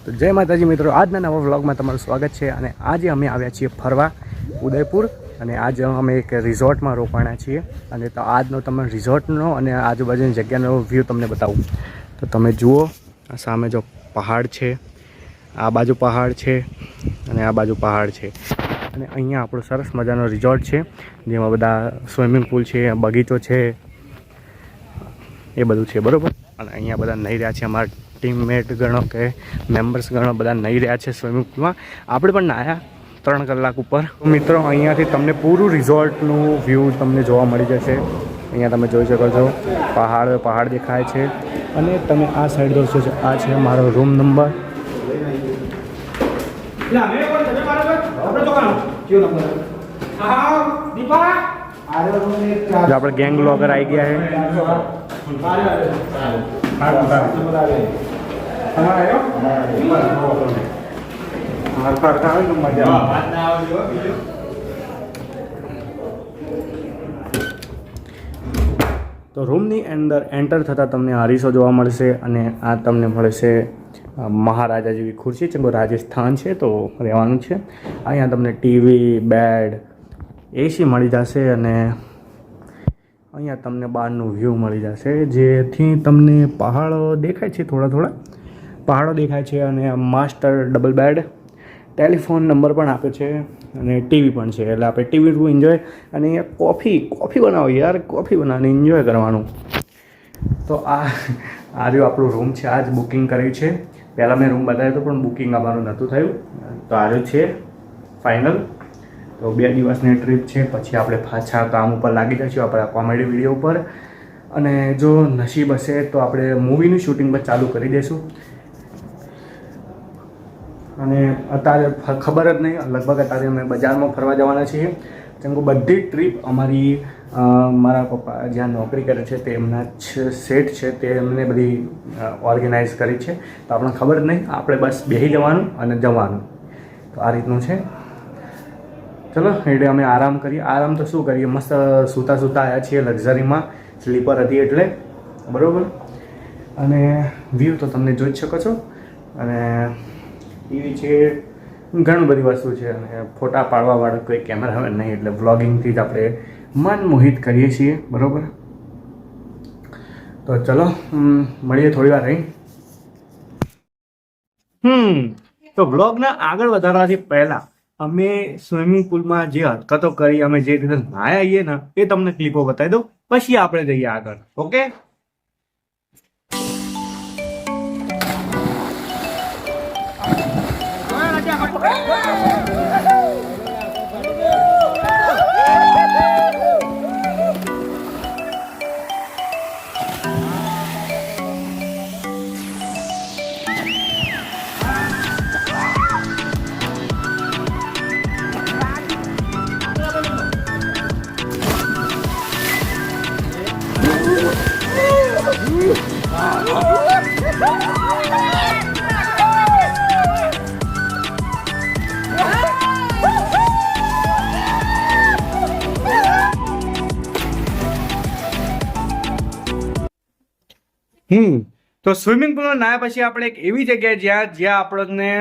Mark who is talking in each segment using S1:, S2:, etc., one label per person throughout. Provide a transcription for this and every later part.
S1: તો જય માતાજી મિત્રો, આજના નવા વ્લોગમાં તમારું સ્વાગત છે। અને આજે અમે આવ્યા છીએ ફરવા ઉદયપુર, અને આજે અમે એક રિઝોર્ટમાં રોકાણા છીએ। અને તો આજનો તમે રિઝોર્ટનો અને આજુબાજુની જગ્યાનો વ્યૂ તમને બતાવું। તો તમે જુઓ, આ સામે જો પહાડ છે, આ બાજુ પહાડ છે અને આ બાજુ પહાડ છે। અને અહીંયા આપણો સરસ મજાનો રિઝોર્ટ છે, જેમાં બધા સ્વિમિંગ પુલ છે, બગીચો છે, એ બધું છે બરાબર। અને અહીંયા બધા નહીં રહ્યા છે, અમારા ટીમમેટ ગણો કે મેમ્બર્સ ગણો બધા નહીં રહ્યા છે સ્વિમિંગ પુલમાં। આપણે પણ નાહ્યા 3 કલાક ઉપર। મિત્રો અહીંયાથી તમને પૂરું રિઝોર્ટનું વ્યૂ તમને જોવા મળી જશે। અહીંયા તમે જોઈ શકો છો, પહાડ દેખાય છે। અને તમે આ સાઈડ જોશો છો, આ છે મારો રૂમ નંબર। આપણે ગેંગ બ્લોગર આવી ગયા તો રૂમની અંદર એન્ટર થતાં તમને અરીસો જોવા મળશે। અને આ તમને મળશે મહારાજા જેવી ખુરશી છે, રાજસ્થાન છે તો રહેવાનું છે। અહીંયા તમને ટીવી, બેડ, એસી મળી જશે। અને અહીંયા તમને બહારનું વ્યૂ મળી જશે, જેથી તમને પહાડો દેખાય છે, થોડા પહાડો દેખાય છે। અને master double bed, telephone number પણ આપ્યો છે, અને ટીવી પણ છે। એટલે આપણે ટીવી ટુ એન્જોય। અને અહીંયા કોફી બનાવો યાર, કોફી બનાવીને એન્જોય કરવાનું। તો આ રહ્યું આપણું રૂમ છે, આ જ બુકિંગ કર્યું છે। પહેલાં મેં રૂમ બતાવ્યો હતો પણ બુકિંગ અમારું નહોતું થયું, તો આ રહ્યું છે ફાઇનલ। તો 2 દિવસની ટ્રીપ છે, પછી આપણે પાછા કામ ઉપર લાગી જઈશું, આપણા કોમેડી વિડીયો ઉપર। અને જો નસીબ હશે તો આપણે મૂવીનું શૂટિંગ પણ ચાલુ કરી દઈશું। અને અત્યારે ખબર જ નહીં, લગભગ અત્યારે અમે બજારમાં ફરવા જવાના છીએ, કેમ કે બધી ટ્રીપ અમારી મારા પપ્પા જ્યાં નોકરી કરે છે તેમના જ સેટ છે, તેમને બધી ઓર્ગેનાઇઝ કરી છે। તો આપણને ખબર જ નહીં, આપણે બસ બેસી જવાનું અને જવાનું। તો આ રીતનું છે। ચલો એટલે અમે આરામ કરીએ। આરામ તો શું કરીએ, મસ્ત સૂતા આવ્યા છીએ લક્ઝરીમાં, સ્લીપર હતી એટલે બરાબર। અને વ્યૂ તો તમને જોઈ જ શકો છો। અને ટીવી છે, ઘણી બધી વસ્તુ છે। અને ફોટા પાડવાવાળો કોઈ કેમેરામેન નહીં, એટલે વ્લોગિંગથી જ આપણે મન મોહિત કરીએ છીએ બરાબર। તો ચલો મળીએ થોડી વાર રહી। તો વ્લોગના આગળ વધારવાથી પહેલાં અમે સ્વિમિંગ પુલમાં જે હરકતો કરી, અમે જે રીતે નાહ્યા આવીએ ને, એ તમને ક્લિપો બતાવી દઉં, પછી આપણે જઈએ આગળ। ઓકે, તો સ્વિમિંગ પુલમાં નાહ્યા પછી આપણે એક એવી જગ્યાએ જ્યાં આપણને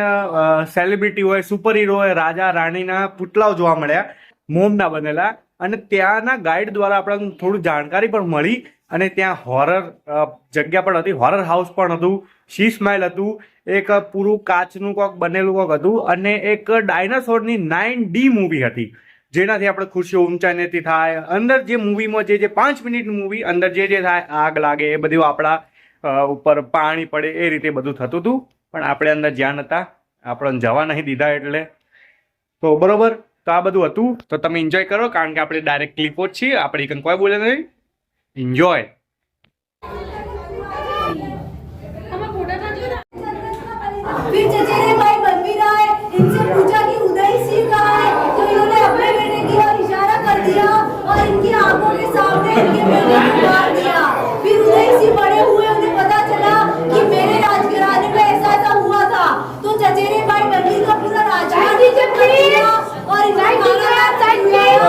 S1: સેલિબ્રિટી હોય, સુપર હીરો હોય, રાજા રાણીના પુતલાઓ જોવા મળ્યા, મોમના બનેલા। અને ત્યાંના ગાઈડ દ્વારા આપણને થોડું જાણકારી પણ મળી। અને ત્યાં હોરર જગ્યા પણ હતી, હોરર હાઉસ પણ હતું, સી સ્માઇલ હતું, એક પૂરું કાચનું કોક બનેલું કોક હતું, અને એક ડાયનાસોરની 9D મૂવી હતી, જેનાથી આપણે ખુશીઓ ઊંચાઈનેથી થાય। અંદર જે મૂવીમાં જે 5 મિનિટની મૂવી, અંદર જે થાય, આગ લાગે, એ બધું આપણા ઉપર પાણી પડે, એ રીતે બધું થતું હતું। પણ આપણે અંદર જ્યાં નહોતા, આપણને જવા નહીં દીધા એટલે તો બરોબર। તો આ બધું હતું, તો તમે એન્જોય કરો, કારણ કે આપણે ડાયરેક્ટ ક્લિપો જ છીએ, આપણે કંઈ કોઈ બોલે નહીં। એન્જોય।
S2: फिर चचेरे भाई बनवीर आए, इनसे पूछा कि उदय सिंह कहाँ है, तो इन्होंने अपने बेटे की ओर इशारा कर दिया और इनकी आंखों के सामने इनके बेटे को मार दिया। फिर उदय सिंह बड़े हुए, उन्हें पता चला कि मेरे राजघराने में ऐसा हुआ था। तो चचेरे भाई बनवीर का पूरा राजघराना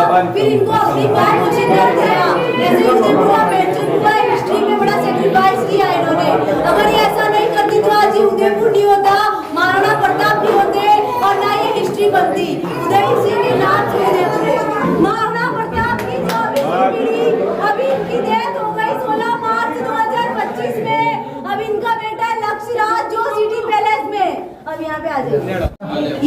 S2: और फिर इनको अपनी बात मुझे कर दिया। ऐसे मुझे पूरा पेंशन हुआ, हिस्ट्री में बड़ा सेक्रीफाइस किया इन्होंने। अगर ये ऐसा नहीं करती तो आज ये उदयपुर नहीं होता। अब यहाँ पे आ जाइए।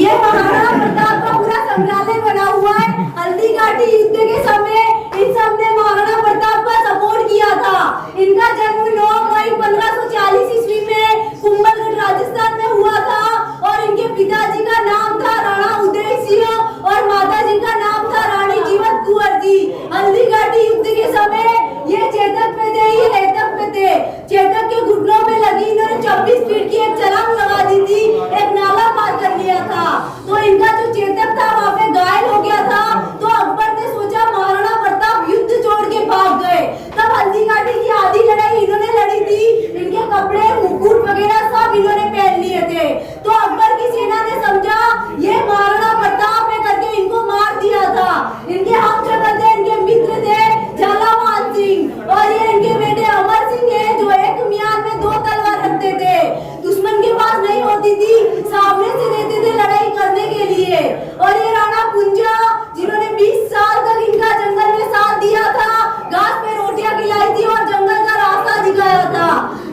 S2: ये महाराणा प्रताप का पूरा संग्रहालय बना हुआ है। हल्दी घाटी युद्ध के समय इन सब ने महाराणा प्रताप का सपोर्ट किया था। इनका जन्म 9 मई 1540 ईस्वी में कुंभलगढ़ राजस्थान में हुआ था और इनके पिताजी का नाम था राणा उदय सिंह और माताजी का नाम था रानी जीवत कुंवर जी। हल्दी घाटी युद्ध के समय ये चेतक पे थे, ये लेतक पे थे। चेतक के घुटनों में लगी इन्होंने 26 फीट की एक छलांग लगा दी थी, एक नाला पार कर लिया था। तो इनका जो चेतक था वहाँ पे घायल हो गया था। तो अकबर ने सोचा महाराणा प्रताप युद्ध छोड़ के भाग गए। तब हल्दी घाटी की आधी लड़ाई इन्होंने लड़ी थी। इनके कपड़े मुकुट वगैरह सब इन्होंने पहन लिए थे। तो अकबर की सेना ने समझा ये महाराणा प्रताप है करके इनको मार दिया था। इनके हमशक्ल थे, इनके मित्र थे झालावाड़ सिंह और ये इनके बेटे अमर सिंह है जो एक म्यान में 2 तलवार रखते थे। दुश्मन के पास नहीं होती थी, सामने से देते थे लड़ाई करने के लिए। और ये राणा कुंजा जिन्होंने 20 साल तक इनका जंगल में साथ दिया था, घास पे रोटियां खिलाई थी और जंगल का रास्ता दिखाया था।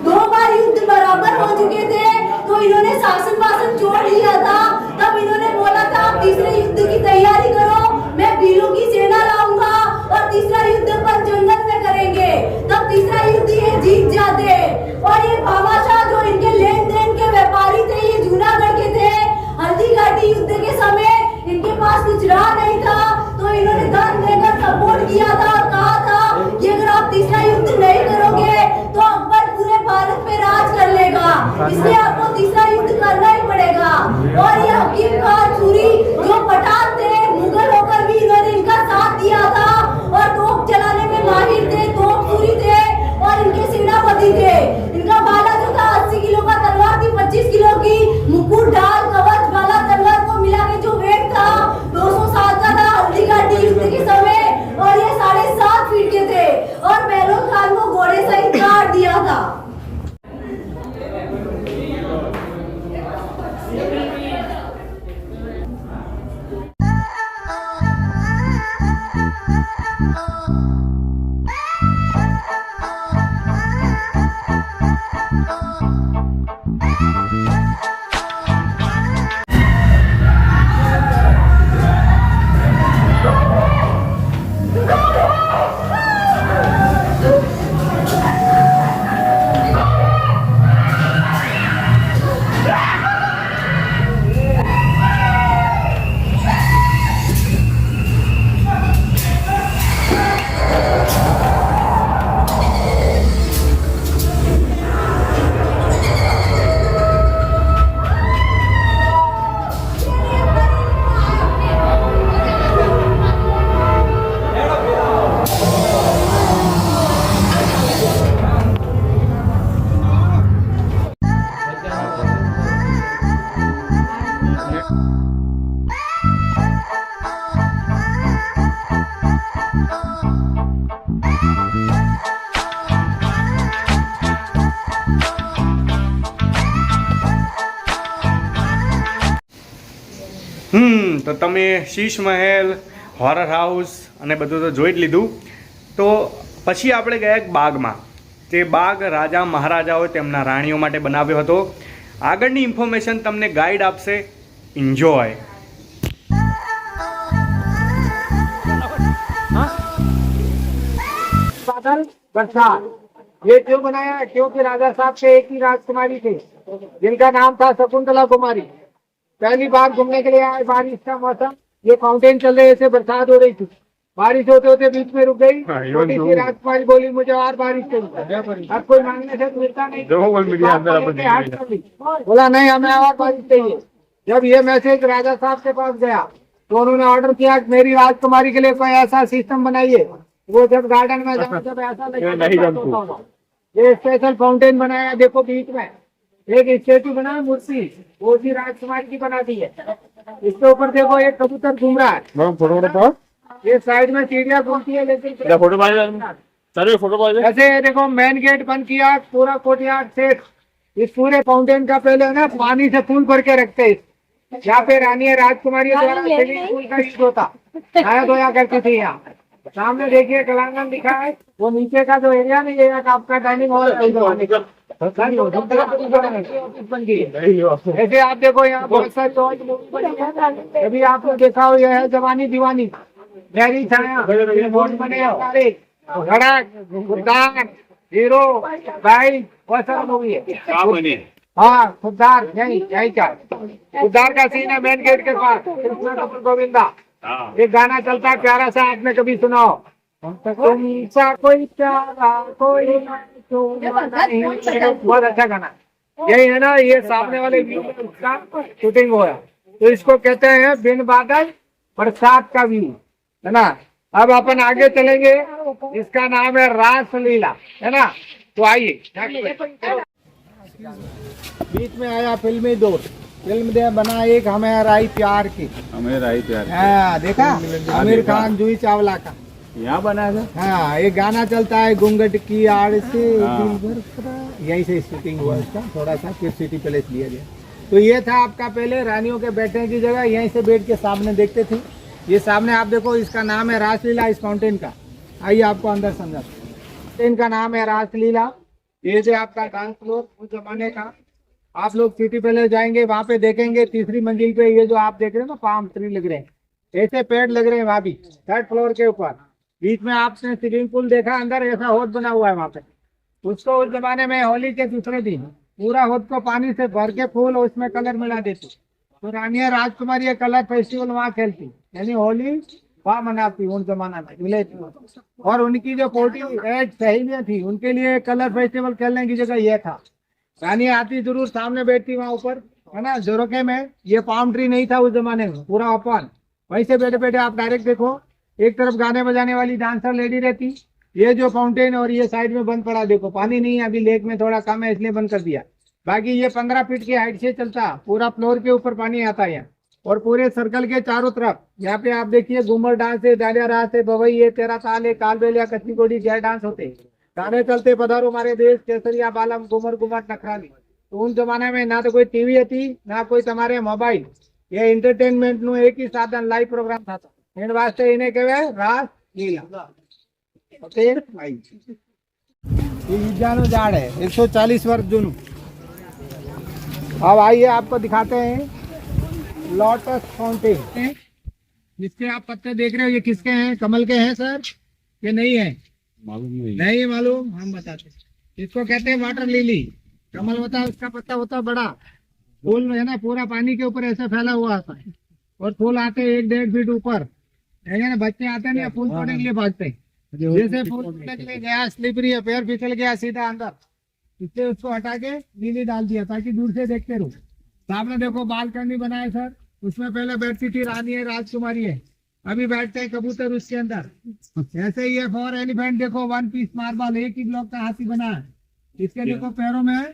S2: 2 बार युद्ध बराबर हो चुके थे तो इन्होंने शासन वासन छोड़ लिया था। तब इन्होंने बोला था तीसरे युद्ध की तैयारी करो, मैं वीरों की सेना लाऊंगा और तीसरा युद्ध अपन जंगल में करेंगे। तब तीसरा युद्ध ये जीत जाते। और ये भामाशाह जो इनके लेन देन के व्यापारी थे, ये जूनागढ़ के थे। हल्दी घाटी युद्ध के समय इनके पास कुछ रहा नहीं था तो इन्होंने धन देकर सपोर्ट किया था और कहा था कि अगर आप तीसरा युद्ध नहीं करोगे तो अकबर पूरे भारत पे राज कर लेगा, इसलिए आपको तीसरा युद्ध करना ही पड़ेगा। और ये हकीम खान सूरी जो पठान थे, मुगल होकर भी इन्होंने इनका साथ दिया था और तोप चलाने में माहिर थे, तोप सूरी थे और इनके सेनापति थे। इनका भाला जो था 80 किलो का, तलवार थी 25 किलो की, मुकुट ढाल कवच भाला तलवार को मिला के जो वेट था 207 का था हल्दी घाटी युद्ध के समय। और ये 7.5 फीट के थे और बहलोल खान को घोड़े सहित काट दिया था।
S1: તો તમે શીશ મહેલ, હોરર હાઉસ અને બધું તો જોઈ જ લીધું. તો પછી આપણે ગયા એક બાગમાં. તે બાગ રાજા મહારાજાઓએ તેમના રાણીઓ માટે બનાવ્યો હતો. આગળની ઇન્ફોર્મેશન તમને ગાઈડ આપશે. એન્જોય.
S3: बरसात ये क्यों बनाया? क्योंकि राजा साहब के एक ही राजकुमारी थे जिनका नाम था शकुंतला कुमारी। पहली बार घूमने के लिए आए, बारिश का मौसम, ये फाउंटेन चल रहे थे, बरसात हो रही थी, बारिश होते होते बीच में रुक गई। छोटी सी राजकुमारी बोली मुझे और बारिश चाहिए। अब कोई मांगने से मिलता नहीं, बोला नहीं हमें और बारिश चाहिए। जब ये मैसेज राजा साहब के पास गया तो उन्होंने ऑर्डर किया कि मेरी राजकुमारी के लिए कोई ऐसा सिस्टम बनाइए वो जब गार्डन में जाओ जब ऐसा लगे। ये स्पेशल फाउंटेन बनाया, देखो बीच में एक स्टेचू बना है, मूर्ति वो उसी राजकुमारी की बना दी है। इसके ऊपर देखो एक कबूतर घूम रहा है, ये साइड में चिड़िया घूमती है, लेकिन फोटो ऐसे देखो मेन गेट बंद किया, पूरा कोर्टयार्ड सेट। इस पूरे फाउंटेन का पहले ना पानी से फूल भर के रखते हैं। यहाँ पे रानी राजकुमारी द्वारा स्विमिंग पूल का यूज होता, नया धोया करती थी। यहाँ सामने देखिए कलांगन दिखा है, वो नीचे का जो एरिया नहीं है आपका डाइनिंग हॉल, ऐसे आप देखो यहाँ बहुत सारे लॉज मूवी बनी है। अभी आपने देखा हो, यह है जवानी दीवानी, गहरी छाया, मोड बने हमारे, धड़क, खुददार, हीरो, भाई, बहुत सारा मूवी है। हाँ, खुददार, यही क्या खुददार का सीन है मेन गेट के पास, कृष्णा कपूर गोविंदा। एक गाना चलता है प्यारा सा, आपने कभी सुना हो? तुमसा कोई प्यारा कोई नहीं, बहुत अच्छा गाना। यही है ना, ये सामने वाले व्यू में उसका शूटिंग हुआ, तो इसको कहते हैं बिन बादल बरसात का व्यू, है ना। अब अपन आगे चलेंगे, इसका नाम है रासलीला, है ना। तो आइए, बीच में आया फिल्मी दौर, फिल्म दे बना एक हमें राई प्यार की,
S4: हमें राई प्यार।
S3: हाँ देखा, आमिर खान जूही चावला का
S4: यहाँ बना है।
S3: हाँ, एक गाना चलता है घूंघट की आड़ से दिल भर खरा, यहीं से शूटिंग हुआ इसका, थोड़ा सा फिर सिटी पैलेस लिया गया। तो ये था आपका पहले रानियों के बैठने की जगह, यहीं से बैठ के सामने देखते थे। ये सामने आप देखो, इसका नाम है रासलीला, इस फाउंटेन का। आइए आपको अंदर समझा, इनका नाम है रासलीला। ये जो आपका डांस फ्लोर उस जमाने का, आप लोग सिटी पैलेस जाएंगे, वहाँ पे देखेंगे तीसरी मंजिल पे ये जो आप देख रहे हैं ना, पाम ट्री लग रहे हैं, ऐसे पेड़ लग रहे हैं वहाँ भी, थर्ड फ्लोर के ऊपर। बीच में आपने स्विमिंग पूल देखा, अंदर ऐसा हौद बना हुआ है वहाँ पे। उसको उस जमाने में होली के दूसरे दिन पूरा हौद को पानी से भर के फूल और उसमें कलर मिला देती, तो रानिया राजकुमारी ये कलर फेस्टिवल वहाँ खेलती, यानी होली वहाँ मनाती उन जमाना में विलेज में। और उनकी जो 48 सहेलियाँ थी, उनके लिए कलर फेस्टिवल खेलने की जगह ये था। रानी आती जरूर, सामने बैठती वहाँ ऊपर, है ना, जोरोके में। ये पाम ट्री नहीं था उस जमाने में, पूरा ओपन, वहीं से बैठे बैठे आप डायरेक्ट देखो। एक तरफ गाने बजाने वाली डांसर लेडी रहती, ये जो फाउंटेन और ये साइड में बंद पड़ा, देखो पानी नहीं है अभी, लेक में थोड़ा कम है इसलिए बंद कर दिया। बाकी ये 15 फीट की हाइट से चलता, पूरा फ्लोर के ऊपर पानी आता है यहाँ। और पूरे सर्कल के चारों तरफ यहाँ पे आप देखिए घूमर डांस है, डालिया रास है, बवई है, तेरा ताल है, कालबेलिया, कच्ची गोडी, जय डांस होते, गाने चलते, पधारो हमारे देश, केसरिया बालम, घूमर घूमर नखराली। तो उन जमाने में ना तो कोई टीवी थी, ना कोई तुम्हारे मोबाइल, ये एंटरटेनमेंट નું एक ही साधन लाइव प्रोग्राम था। એના વાસ્તે એને કહેવાય રાસ લીલા। ઓકે ભાઈ, ये विद्यानो झाड़ है 140 वर्ष जूनू। अब आइए आपको दिखाते हैं लोटस फाउंटेन, जिसके आप पत्ते देख रहे हो, ये किसके हैं? कमल के हैं सर, ये नहीं है? नहीं मालूम, हम बताते हैं। इसको कहते हैं वाटर लिली। कमल होता है, उसका पत्ता होता है बड़ा, फूल है ना, पूरा पानी के ऊपर ऐसे फैला हुआ आता है, और फूल आते हैं 1-1.5 फीट ऊपर, है ना। बच्चे आते हैं ना, फूल तोड़ने के लिए भागते हैं, जैसे फूल तोड़ने के लिए गया, स्लिपरी है, पैर फिसल गया सीधा अंदर, इसलिए उसको हटा के नीली डाल दिया ताकि दूर से देखते रहो। सामने देखो बालकनी बनाए सर, उसमें पहले बैठती थी रानी है, राजकुमारी है, अभी बैठते हैं कबूतर उसके अंदर। ऐसे ही है फॉर एलिफेंट, देखो 1 पीस मार्बल, एक ही ब्लॉक का हाथी बना है। इसके देखो पैरों में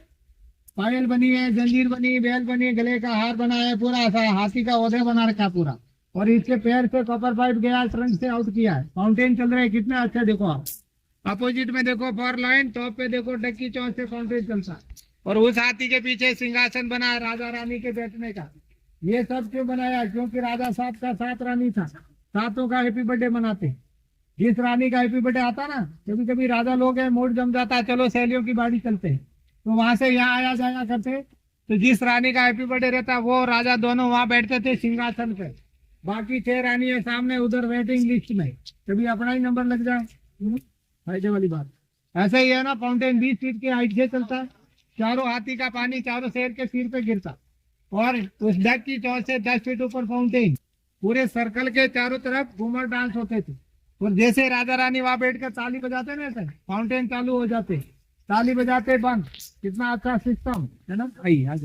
S3: पायल बनी है, जंजीर बनी, बेल बनी, गले का हार बना है, पूरा ऐसा हाथी का ओढ़े बना रखा पूरा। और इसके पैर से कॉपर पाइप गया, ट्रंक से आउट किया है। फाउंटेन चल रहा है, कितना अच्छा देखो आप। अपोजिट में देखो फॉर लाइन, टॉप पे देखो डक्की चौक से फाउंटेन चलता है। और उस हाथी के पीछे सिंहासन बना है राजा रानी के बैठने का। ये सब क्यों बनाया? क्योंकि राजा साहब का 7 रानी था, 7 का हैप्पी बर्थडे मनाते। जिस रानी का हैप्पी बर्थडे आता ना, कभी कभी राजा लोग है, मूड जम जाता है, चलो सहेलियों की बाड़ी चलते हैं, तो वहां से यहाँ आया जाया करते। तो जिस रानी का हैप्पी बर्थडे रहता, वो राजा दोनों वहां बैठते थे सिंहासन पे। बाकी 6 रानी है सामने उधर वेटिंग लिस्ट में, कभी अपना ही नंबर लग जाए, फायदे वाली बात। ऐसा ही है ना, फाउंटेन 20 फीट की हाइट से चलता है, चारों हाथी का पानी चारों शेर के सिर पे गिरता, और उस डक की चौक से 10 फीट ऊपर फाउंटेन। पूरे सर्कल के चारों तरफ घूमर डांस होते थे, और जैसे राजा रानी वहां बैठ कर ताली बजाते ना, ऐसे फाउंटेन चालू हो जाते, ताली बजाते बंद। कितना अच्छा सिस्टम है ना। आइए,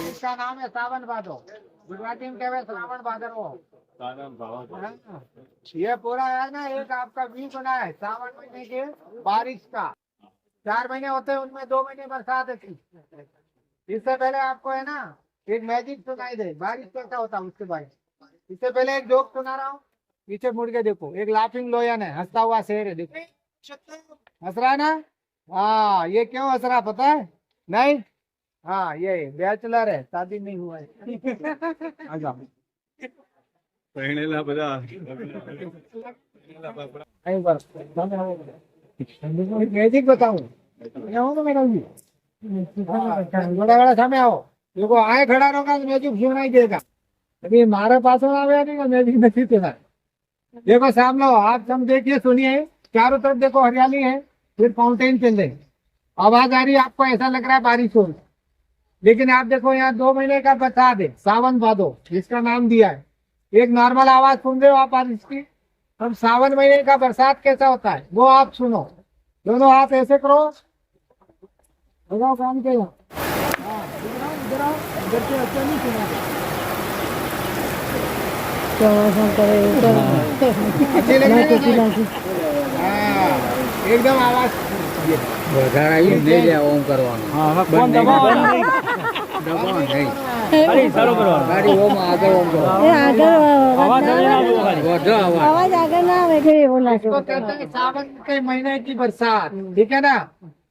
S3: इसका नाम है सावन भादो, गुजराती में कहते श्रावण भादरवो। ये पूरा है ना, एक आपका व्यू बना है सावन महीने के बारिश का। 4 महीने होते हैं, उनमें 2 महीने बरसात है। इससे पहले आपको है ना एक मैजिक सुनाई दे, बारिश कैसा होता है उसके बाद। इससे पहले एक जोक सुना रहा हूँ, पीछे मुड़ के देखो। एक लाफिंग लोयन है, हंसता हुआ शेर है, देखो हंस रहा है ना। हाँ, ये क्यों हंस रहा पता है? नहीं, हाँ ये बैचलर है, शादी नहीं हुआ है। एक मैजिक बताऊं, आओ ना मैडम जी, बड़ा बड़ा सामने आओ, देखो आए खड़ा रहोगा तो मैजिक सुनाई देगा। अभी हमारे पास में आवे नहीं तो मैजिक नहीं देगा। देखो सामने हो, आप सब देखिए सुनिए, चारों तरफ देखो हरियाली है, फिर फाउंटेन चल रहे, आवाज आ रही है, आपको ऐसा लग रहा है बारिश हो रही, लेकिन आप देखो यहाँ 2 महीने का बरसात है, सावन भादो जिसका नाम दिया है। एक नॉर्मल आवाज सुन रहे हो आप बारिश की, अब सावन महीने का बरसात कैसा होता है वो आप सुनो। दोनों हाथ ऐसे करो, लगाओ काम के यहाँ, इधर आओ, इधर से अच्छा नहीं सुना, अच्छे लग रहे हैं? हाँ, एकदम आवाज
S4: ले लिया ओम करवाना। हाँ
S1: फोन दबाओ
S4: अरे सारो करवाना गाड़ी ओम आगे ओम करो
S2: आवाज आगे ना आवे के बोला
S3: इसको कहते हैं सावन के महीने की बरसात, ठीक है ना।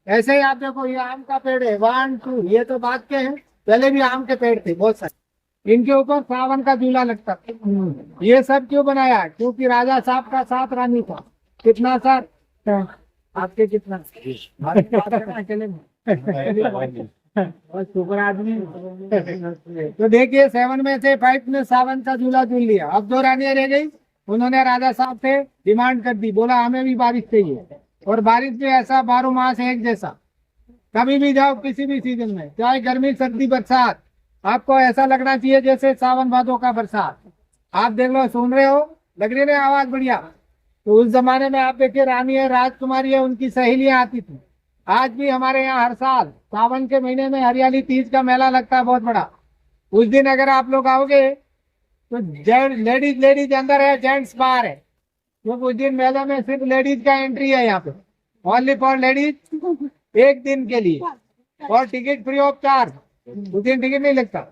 S3: ऐसे ही आप देखो ये आम का पेड़ है, 1 2, ये तो बात के हैं, पहले भी आम के पेड़ थे बहुत सारे, इनके ऊपर सावन का झूला लगता था। ये सब क्यों बनाया? क्योंकि राजा साहब का 7 रानी था। कितना साथ आपके? कितना? अकेले में सुपर आदमी। तो देखिए 7 में से 5 ने सावन का झूला झूल लिया, अब 2 रानियां रह गई। उन्होंने राजा साहब से डिमांड कर दी, बोला हमें भी बारिश चाहिए, और बारिश भी ऐसा 12 मास एक जैसा, कभी भी जाओ किसी भी सीजन में, चाहे गर्मी सर्दी बरसात, आपको ऐसा लगना चाहिए जैसे सावन भादों का बरसात। आप देख लो, सुन रहे हो, लग रही है आवाज बढ़िया। तो उस जमाने में आप देखिए रानी है, राजकुमारी है, उनकी सहेलियां आती थी। आज भी हमारे यहाँ हर साल सावन के महीने में हरियाली तीज का मेला लगता है बहुत बड़ा। उस दिन अगर आप लोग आओगे तो लेडीज अंदर है, जेंट्स बाहर है, क्योंकि उस दिन मेले में सिर्फ लेडीज का एंट्री है यहाँ पे, ओनली फॉर लेडीज, एक दिन के लिए, और टिकट फ्री ऑफ चार्ज, उस दिन टिकट नहीं लगता।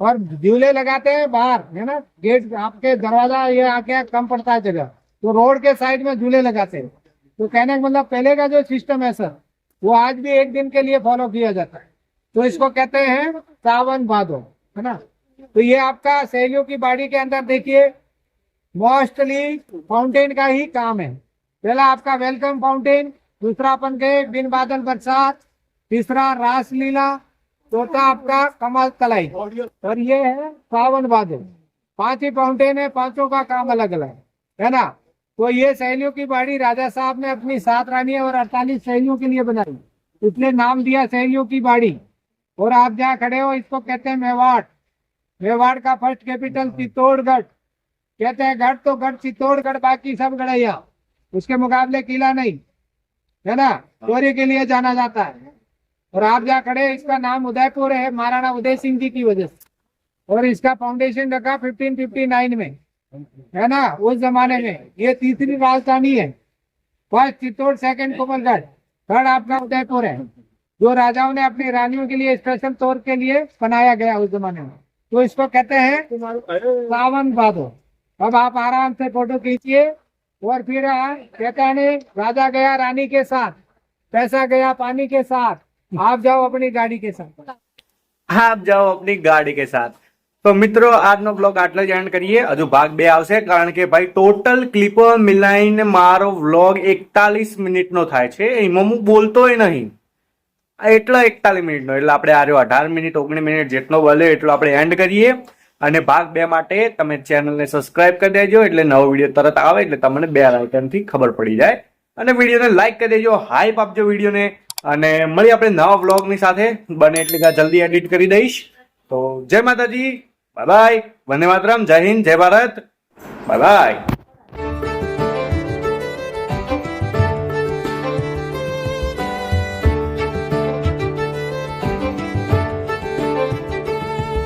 S3: और झूले लगाते हैं बाहर, है ना, गेट आपके दरवाजा ये आके कम पड़ता है जगह, तो रोड के साइड में झूले लगाते हैं। तो कहने का मतलब पहले का जो सिस्टम है सर, वो आज भी एक दिन के लिए फॉलो किया जाता है। तो इसको कहते हैं सावन भादो, है ना। तो ये आपका सहेलियों की बाड़ी के अंदर देखिए मोस्टली फाउंटेन का ही काम है। पहला आपका वेलकम फाउंटेन, दूसरा अपन के बिन बादल बरसात, तीसरा रासलीला, चौथा आपका कमल तलाई, और ये है सावन भादो। 5 ही फाउंटेन है, 5ओं का काम अलग अलग है ना। तो ये सहेलियों की बाड़ी राजा साहब ने अपनी 7 रानियां और 48 सहेलियों के लिए बनाई, इसलिए नाम दिया सहेलियों की बाड़ी। और आप जहाँ खड़े हो इसको कहते हैं मेवाड़। मेवाड़ का फर्स्ट कैपिटल चित्तौड़गढ़, कहते हैं गढ़ तो गढ़ चित्तौड़गढ़, बाकी सब गढ़ैया, उसके मुकाबले किला नहीं, है ना, चोरी के लिए जाना जाता है। और आप जहाँ खड़े, इसका नाम उदयपुर है, महाराणा उदय सिंह जी की वजह से, और इसका फाउंडेशन रखा 1559 में, है ना। उस जमाने में ये तीसरी राजधानी है, first Chittor, second Kumbhalgarh, third आपका उदयपुर है, जो राजाओं ने अपनी रानियों के लिए स्पेशल तौर के लिए बनाया गया उस जमाने में। तो इसको कहते हैं सावन भादो। अब आप आराम से फोटो खींचिए, और फिर कहते हैं राजा गया रानी के साथ, पैसा गया पानी के साथ, आप जाओ अपनी गाड़ी के साथ।
S1: આપ જાઓ આપની ગાડી કે સાથ। તો મિત્રો આજનો બ્લોગ આટલો જ એન્ડ કરીએ, હજુ ભાગ 2 આવશે, કારણ કે ભાઈ ટોટલ ક્લિપો મિલાઈને મારો વ્લોગ 41 મિનિટનો થાય છે, એમાં હું બોલતોય નહીં, એટલો 41 મિનિટનો, એટલે આપણે આ રહ્યો 18 મિનિટ 19 મિનિટ જેટલો બોલે એટલો આપણે એન્ડ કરીએ। અને ભાગ 2 માટે તમે ચેનલને સબસ્ક્રાઇબ કરી દેજો, એટલે નવો વિડીયો તરત આવે એટલે તમને બેલ આઇકનથી ખબર પડી જાય, અને વિડીયોને લાઈક કરી દેજો, હાઈપ આપજો વિડીયોને, અને મળી આપણે નવા વ્લોગની સાથે, બને એટલી જલ્દી એડિટ કરી દઈશ। તો જય માતાજી, બાય બાય, વંદે માતરમ, જય હિન્દ, જય ભારત, બાય બાય।